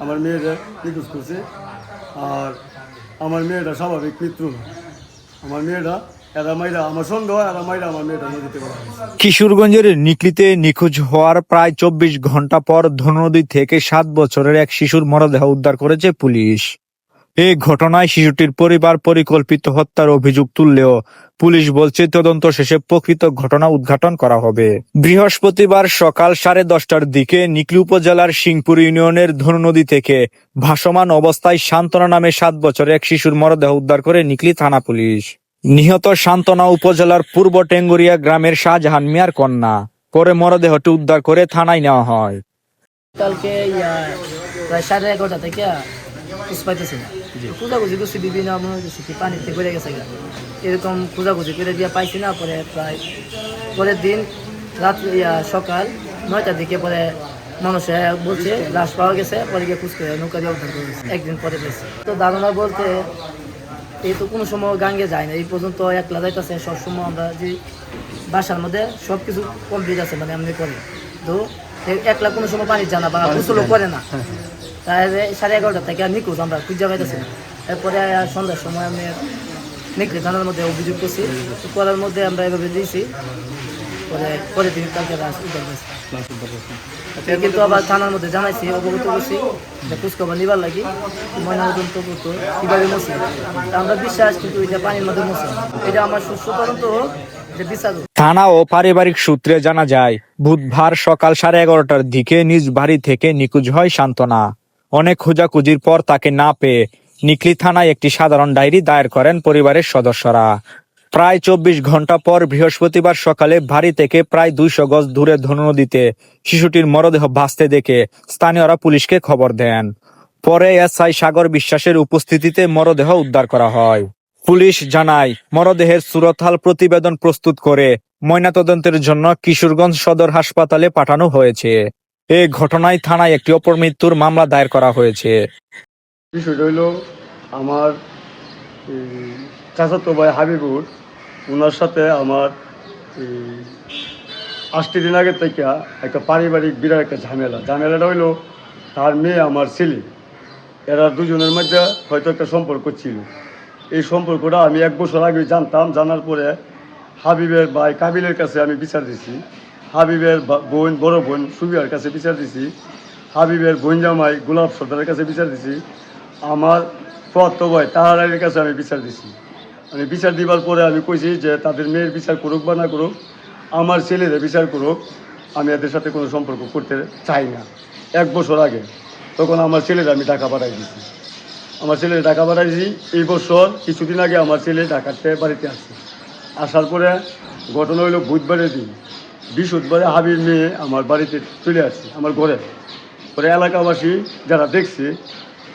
আমার মেয়েরা নিখোঁজ করছে। আর আমার মেয়েটা স্বাভাবিক মৃত্যু না, আমার মেয়েটা এরা মাইরা আমার সন্দেহ হয়, এরা মাইরা আমার মেয়েটা নদীতে পড়া হয়েছে। কিশোরগঞ্জের নিকলিতে নিখোঁজ হওয়ার প্রায় ২৪ ঘন্টা পর ধননদী থেকে ৭ বছরের এক শিশুর মরদেহ উদ্ধার করেছে পুলিশ। এই ঘটনায় শিশুটির পরিবার পরিকল্পিত হত্যার অভিযোগ তুললেও পুলিশ বলছে তদন্ত শেষে প্রকৃত ঘটনা উদ্ঘাটন করা হবে। বৃহস্পতিবার সকাল 10:30টার দিকে নিকলি উপজেলার সিংপুর ইউনিয়নের ধননদী থেকে ভাসমান অবস্থায় সান্ত্বনা নামে ৭ বছরের এক শিশুর মরদেহ উদ্ধার করে নিকলি থানা পুলিশ। নিহত সান্ত্বনা উপজেলার পূর্ব টেঙ্গুরিয়া গ্রামের শাহজাহান মিয়ার কন্যা। পরে মরদেহটি উদ্ধার করে থানায় নেওয়া হয়। কালকে প্রায় 11:30 থেকে পাইতেছি না, খোঁজাখুঁজি করছি বিভিন্ন পানিতে ঘুরে গেছে, এরকম খোঁজাখুঁজি করে দিয়ে পাইছি না। পরে প্রায় পরের দিন রাত্রি সকাল 9টার দিকে পরে মানুষে বলছে লাশ পাওয়া গেছে, পরে গিয়ে খুঁজ করে নৌকা দিয়ে উদ্ধার করেছে, একদিন পরে পেয়েছে। তো ধারণা বলতে এই তো কোনো সময় গাঙ্গে যায় না, এই পর্যন্ত একলা যাইতেছে। সবসময় আমরা যে বাসার মধ্যে সব কিছু কমপ্লিট আছে, মানে এমনি করি তো একলা কোনো সময় পানি জানা বা গোসলও করে না। তাই 11:30 থেকে নিখোঁজ আমরা খুঁজে পাইতেছি না। এরপরে সন্ধ্যার সময় আমি নিকলি থানার মধ্যে অভিযোগ করছি, করার মধ্যে আমরা এভাবে দিয়েছি। পরে দিন কালকে কিন্তু আবার থানার মধ্যে জানাইছি, অবগত করছি যে খোঁজখবর নিবার লাগি ময়নাতদন্ত করতো কীভাবে মরছে। আমরা বিশ্বাস কিন্তু এটা পানির মধ্যে মরছে, এটা আমার সুস্থ তদন্ত হোক, এটা বিচার হোক। থানা ও পারিবারিক সূত্রে জানা যায়, বুধবার সকাল 11:30টার দিকে নিজ বাড়ি থেকে নিখোঁজ হয় সান্ত্বনা। অনেক খোঁজাখুঁজির পর তাকে না পেয়ে নিকলি থানায় একটি সাধারণ ডায়েরি দায়ের করেন পরিবারের সদস্যরা। প্রায় ২৪ ঘন্টা পর বৃহস্পতিবার সকালে বাড়ি থেকে প্রায় ২০০ গজ দূরে ধননদীতে শিশুটির মরদেহ ভাসতে দেখে স্থানীয়রা পুলিশকে খবর দেন। পরে এসআই সাগর বিশ্বাসের উপস্থিতিতে মরদেহ উদ্ধার করা হয়। পুলিশ জানায়, মরদেহের সুরতহাল প্রতিবেদন প্রস্তুত করে ময়নাতদন্তের জন্য কিশোরগঞ্জ সদর হাসপাতালে পাঠানো হয়েছে। এ ঘটনায় থানায় একটি অপমৃত্যুর মামলা দায়ের করা হয়েছে। বিষয়টা হইল আমার চাচাতো ভাই হাবিবুর, ওনার সাথে আমার 8 দিন আগের থেকে একটা পারিবারিক বিরাট একটা ঝামেলাটা হইলো তার মেয়ে আমার ছেলে, এরা দুজনের মধ্যে হয়তো একটা সম্পর্ক ছিল। এই সম্পর্কটা আমি 1 বছর আগে জানতাম। জানার পরে হাবিবের ভাই কাবিলের কাছে আমি বিচার দিছি, হাবিবের বোন বড় বোন সুবিয়ার কাছে বিচার দিছি, হাবিবের বোন জামাই গোলাপ সর্দারের কাছে বিচার দিছি, আমার ফত ভাই তাহারের কাছে আমি বিচার দিছি। আমি বিচার দিবার পরে আমি কইছি যে তাদের মেয়ের বিচার করুক বা না করুক, আমার ছেলেদের বিচার করুক, আমি এদের সাথে কোনো সম্পর্ক করতে চাই না। 1 বছর আগে তখন আমার ছেলেরা আমি টাকা পাঠাই দিছি, আমার ছেলের টাকা পাঠাইছি। এই বছর কিছুদিন আগে আমার ছেলে ঢাকাতে বাড়িতে আসছে, আসার পরে ঘটনা হইলো বুধবারের দিন, বৃহস্পতিবারে হাবির মেয়ে আমার বাড়িতে চলে আসছে, আমার ঘরে। পরে এলাকাবাসী যারা দেখছে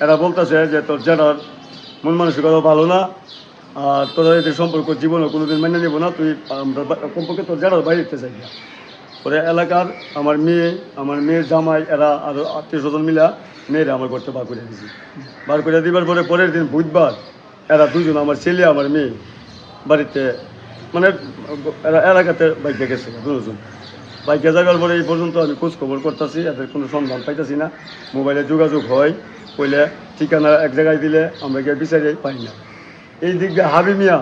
এরা বলতেছে যে তোর জেনার মন মানসিকতা ভালো না, আর তোরা এদের সম্পর্ক জীবনে কোনোদিন মেনে নেবো না, তুই আমরা কমপক্ষে তোর জেনার বাড়িতে চাই না। পরে এলাকার আমার মেয়ের জামাই এরা আরও আত্মীয়-স্বজন মিলা মেয়েরা আমার ঘরতে বার করে দিয়েছি। বার করে দিবার পরে পরের দিন বুধবার এরা দুজন, আমার ছেলে আমার মেয়ে বাড়িতে, মানে এরা এলাকাতে বাইকে গেছে দুজন। বাইকে যাওয়ার পরে এই পর্যন্ত আমি খোঁজ খবর করতেছি, এদের কোনো সন্ধান পাইতেছি না। মোবাইলে যোগাযোগ হয় কইলে ঠিকানা এক জায়গায় দিলে আমরা গিয়ে বিচারে পাই না। এই দিক দিয়ে হাবি মিয়া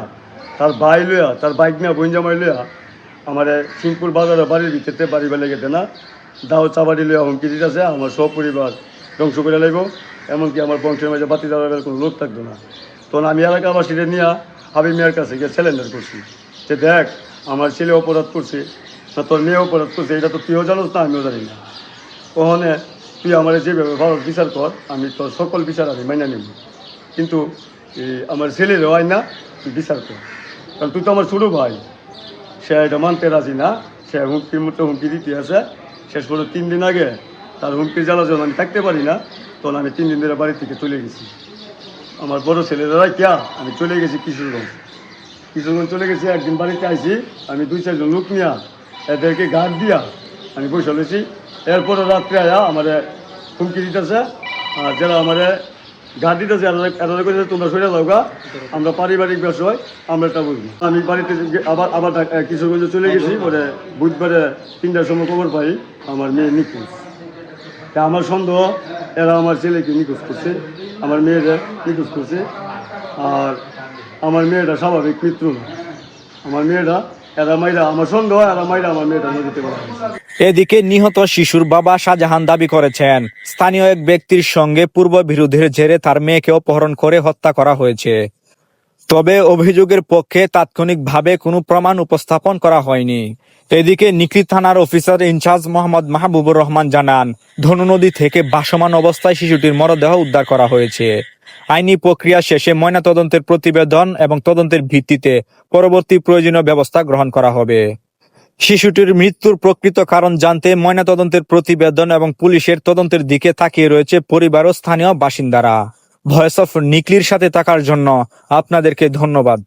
তার ভাই লইয়া, তার বাইক নিয়ে বোন জামাই লইয়া আমার সিংপুর বাজারে বাড়ির ভিতরে বাড়ি বেলে গেতে না, দাও চাবাড়ি লইয়া হুমকি দিতেছে আমার সব পরিবার ধ্বংস করে লাগবো, এমনকি আমার বংশের মাঝে বাতি দেওয়ার কোনো লোক থাকতো না। তখন আমি এলাকাবাসীদের নিয়ে হাবি মিয়ার কাছে গিয়ে সিলিন্ডার করছি যে দেখ আমার ছেলে অপরাধ করছে না তোর মেয়ে অপরাধ করছে, এটা তো তুইও জানোস না আমিও জানি না। ওখানে তুই আমার যেভাবে ভালো বিচার কর, আমি তোর সকল বিচার আমি মাইনা নিব, কিন্তু আমার ছেলেরও হয় না, তুই বিচার কর, কারণ তুই তো আমার ছোটো ভাই। সে এটা মানতে রাজি না, সে হুমকির মতো হুমকি দিতে আছে। শেষ করে 3 দিন আগে তার হুমকির জ্বালা যখন আমি থাকতে পারি না, তখন আমি 3 দিন ধরে বাড়ি থেকে চলে গেছি। আমার বড় ছেলেরা কিয়া আমি চলে গেছি কিশোরগঞ্জ চলে গেছি। একদিন বাড়িতে আইছি আমি 2-4 জন লোক নিয়া এদেরকে গার্ড দিয়া আমি বসে রয়েছি। এরপরে রাত্রে আয়া আমার হুমকি দিতেছে, আর যারা আমার গার্ড দিতেছে এরা করে তোমরা সরে যাও গা, আমরা পারিবারিক বিষয় আমরা এটা বুঝবো। আমি বাড়িতে আবার কিশোরগঞ্জে চলে গেছি। পরে বুধবারে 3টার সময় খবর পাই আমার মেয়ে নিখোঁজ। তা আমার সন্দেহ এরা আমার ছেলেকে নিখোঁজ করছে, আমার মেয়েরা নিখোঁজ করছে। আর আমার মেয়েটা স্বাভাবিক মৃত্যু না, আমার মেয়েটা এরা মাইরা, আমার সন্দেহ হয় এরা মাইরা আমার মেয়েটা নদীতে পড়া হয়েছে। এদিকে নিহত শিশুর বাবা শাহজাহান দাবি করেছেন, স্থানীয় এক ব্যক্তির সঙ্গে পূর্ব বিরোধের জেরে তার মেয়েকে অপহরণ করে হত্যা করা হয়েছে। তবে অভিযোগের পক্ষে তাৎক্ষণিকভাবে কোনো প্রমাণ উপস্থাপন করা হয়নি। এদিকে নিকলি থানার অফিসার ইনচার্জ মোহাম্মদ মাহবুবুর রহমান জানান, ধনু নদী থেকে ভাসমান অবস্থায় শিশুটির মরদেহ উদ্ধার করা হয়েছে। আইনি প্রক্রিয়া শেষে ময়নাতদন্তের প্রতিবেদন এবং তদন্তের ভিত্তিতে পরবর্তী প্রয়োজনীয় ব্যবস্থা গ্রহণ করা হবে। শিশুটির মৃত্যুর প্রকৃত কারণ জানতে ময়নাতদন্তের প্রতিবেদন এবং পুলিশের তদন্তের দিকে তাকিয়ে রয়েছে পরিবার ও স্থানীয় বাসিন্দারা। ভয়েস অফ নিকলির সাথে থাকার জন্য আপনাদেরকে ধন্যবাদ।